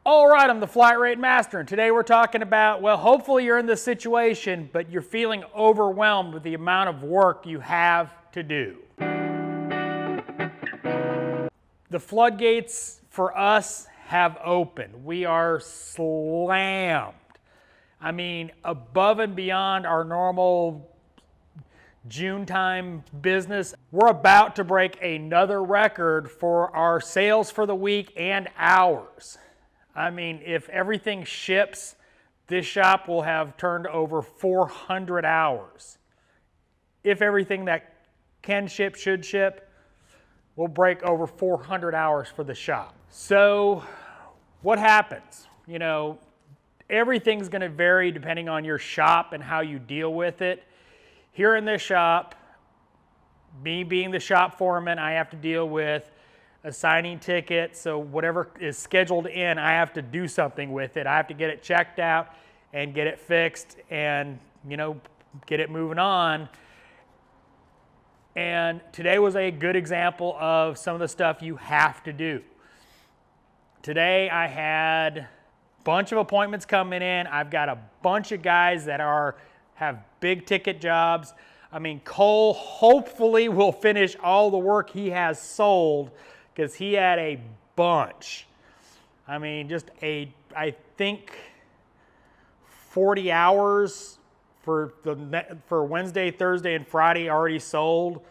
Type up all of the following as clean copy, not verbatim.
All right, I'm the Flat Rate Master, and today we're talking about, well, hopefully you're in this situation, but you're feeling overwhelmed with the amount of work you have to do. The floodgates for us have opened. We are slammed. I mean, above and beyond our normal June time business. We're about to break another record for our sales for the week and hours. I mean, if everything ships, this shop will have turned over 400 hours. If everything that can ship, should ship, we'll break over 400 hours for the shop. So what happens? You know, everything's gonna vary depending on your shop and how you deal with it. Here in this shop, me being the shop foreman, I have to deal with assigning tickets, so whatever is scheduled in, I have to do something with it. I have to get it checked out and get it fixed and, you know, get it moving on. And today was a good example of some of the stuff you have to do. Today I had a bunch of appointments coming in. I've got a bunch of guys that have big ticket jobs. I mean, Cole hopefully will finish all the work he has sold, because he had a bunch. I mean, I think 40 hours for Wednesday, Thursday, and Friday already sold.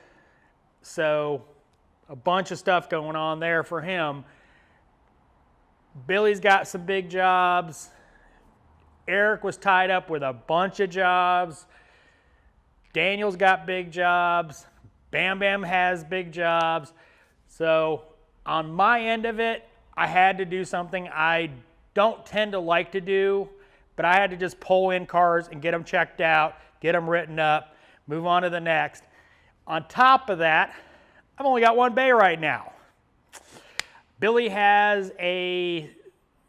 So a bunch of stuff going on there for him. Billy's got some big jobs. Eric was tied up with a bunch of jobs. Daniel's got big jobs. Bam Bam has big jobs. So on my end of it, I had to do something I don't tend to like to do, but I had to just pull in cars and get them checked out, get them written up, move on to the next. On top of that, I've only got one bay right now. Billy has a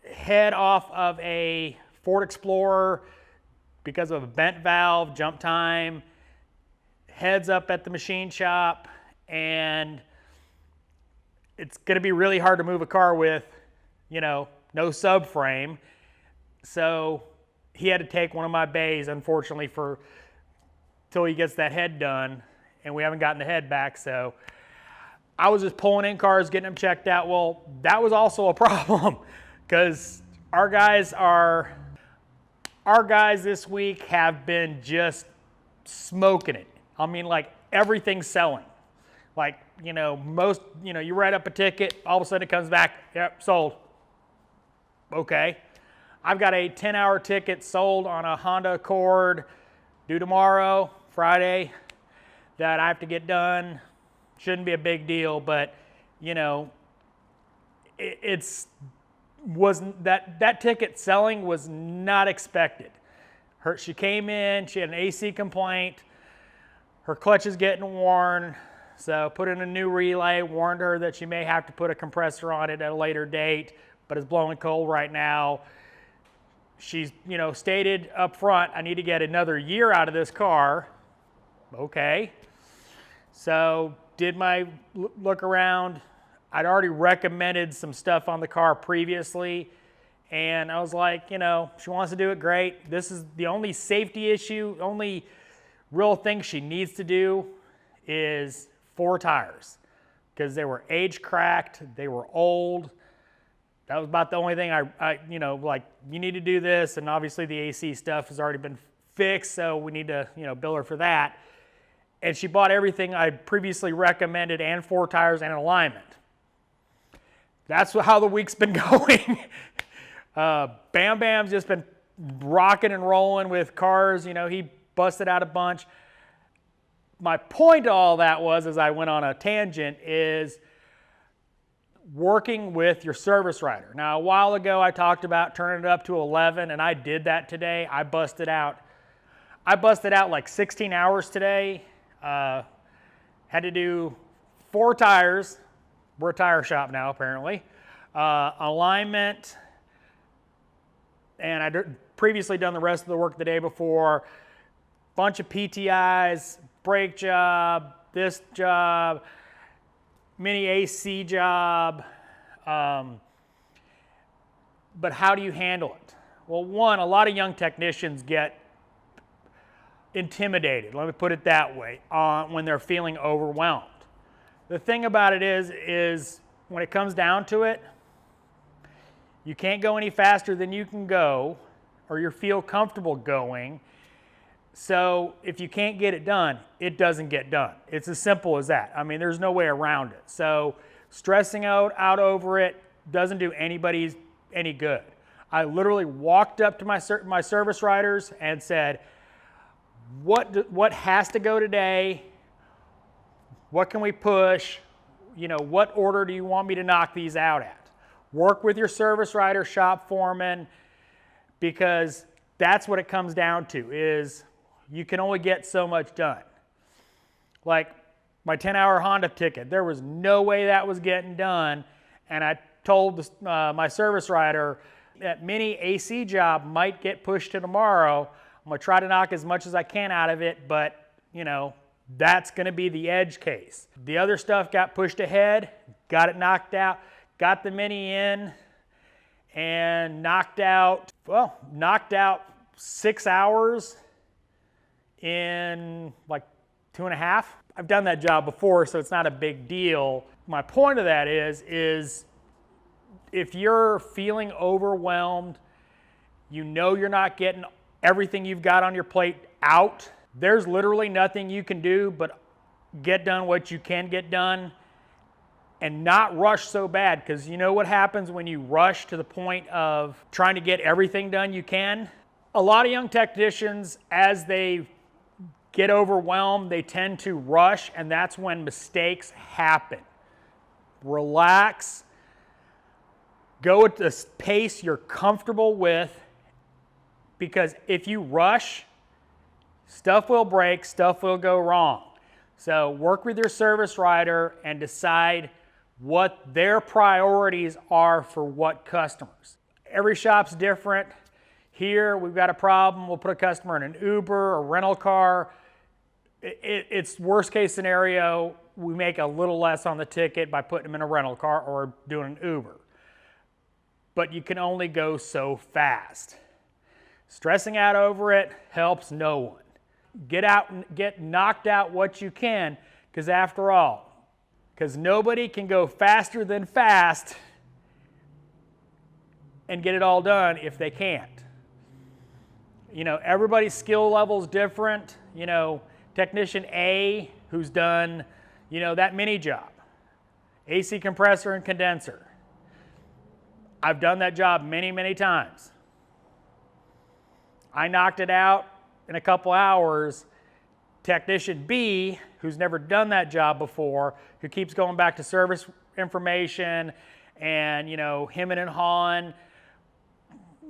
head off of a Ford Explorer because of a bent valve, jump time, heads up at the machine shop, and it's going to be really hard to move a car with, you know, no subframe. So he had to take one of my bays, unfortunately, till he gets that head done, and we haven't gotten the head back. So I was just pulling in cars, getting them checked out. Well, that was also a problem, because our guys this week have been just smoking it. I mean, like, everything's selling. Like, you know, you write up a ticket, all of a sudden it comes back, yep, sold. Okay. I've got a 10-hour ticket sold on a Honda Accord due tomorrow, Friday, that I have to get done. Shouldn't be a big deal, but, you know, that ticket selling was not expected. She came in, she had an AC complaint, her clutch is getting worn. So put in a new relay, warned her that she may have to put a compressor on it at a later date, but it's blowing cold right now. She's, you know, stated up front, I need to get another year out of this car. Okay. So did my look around. I'd already recommended some stuff on the car previously, and I was like, you know, she wants to do it, great. This is the only safety issue, only real thing she needs to do is 4 tires, because they were age cracked, they were old. That was about the only thing I you know, like, you need to do this, and obviously the AC stuff has already been fixed, so we need to, you know, bill her for that. And she bought everything I previously recommended, and 4 tires and alignment. That's how the week's been going. Bam Bam's just been rocking and rolling with cars. You know, he busted out a bunch. My point to all that was, as I went on a tangent, is working with your service writer. Now, a while ago, I talked about turning it up to 11, and I did that today. I busted out like 16 hours today. Had to do 4 tires. We're a tire shop now, apparently. Alignment, and I'd previously done the rest of the work the day before. Bunch of PTIs, brake job, this job, mini AC job, But how do you handle it? Well, one, a lot of young technicians get intimidated, let me put it that way, when they're feeling overwhelmed. The thing about it is when it comes down to it, you can't go any faster than you can go or you feel comfortable going. So if you can't get it done, it doesn't get done. It's as simple as that. I mean, there's no way around it. So stressing out over it doesn't do anybody any good. I literally walked up to my service writers and said, what has to go today? What can we push? You know, what order do you want me to knock these out at? Work with your service writer, shop foreman, because that's what it comes down to, is you can only get so much done. Like my 10-hour Honda ticket, there was no way that was getting done, and I told my service writer that mini AC job might get pushed to tomorrow. I'm gonna try to knock as much as I can out of it, but you know, that's gonna be the edge case. The other stuff got pushed ahead, got it knocked out, got the mini in, and knocked out 6 hours in like 2.5. I've done that job before, so it's not a big deal. My point of that is if you're feeling overwhelmed, you know you're not getting everything you've got on your plate out, there's literally nothing you can do but get done what you can get done and not rush so bad, because you know what happens when you rush to the point of trying to get everything done you can? A lot of young technicians, as they get overwhelmed, they tend to rush, and that's when mistakes happen. Relax. Go at the pace you're comfortable with, because if you rush, stuff will break, stuff will go wrong. So work with your service writer and decide what their priorities are for what customers. Every shop's different. Here, we've got a problem, we'll put a customer in an Uber, a rental car. It's worst case scenario, we make a little less on the ticket by putting them in a rental car or doing an Uber. But you can only go so fast. Stressing out over it helps no one. Get out and get knocked out what you can, because after all, because nobody can go faster than fast and get it all done if they can't. You know, everybody's skill level is different. You know, technician A, who's done, you know, that mini job, AC compressor and condenser. I've done that job many, many times. I knocked it out in a couple hours. Technician B, who's never done that job before, who keeps going back to service information and, you know, hemming and hawing,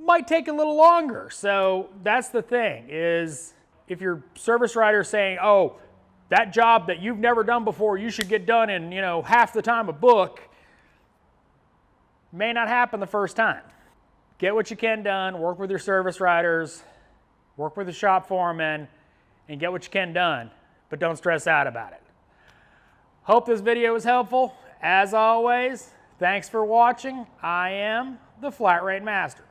might take a little longer. So that's the thing, is if your service writer is saying, oh, that job that you've never done before, you should get done in, you know, half the time a book, may not happen the first time. Get what you can done, work with your service writers, work with the shop foreman, and get what you can done, but don't stress out about it. Hope this video was helpful. As always, thanks for watching. I am the Flat Rate Master.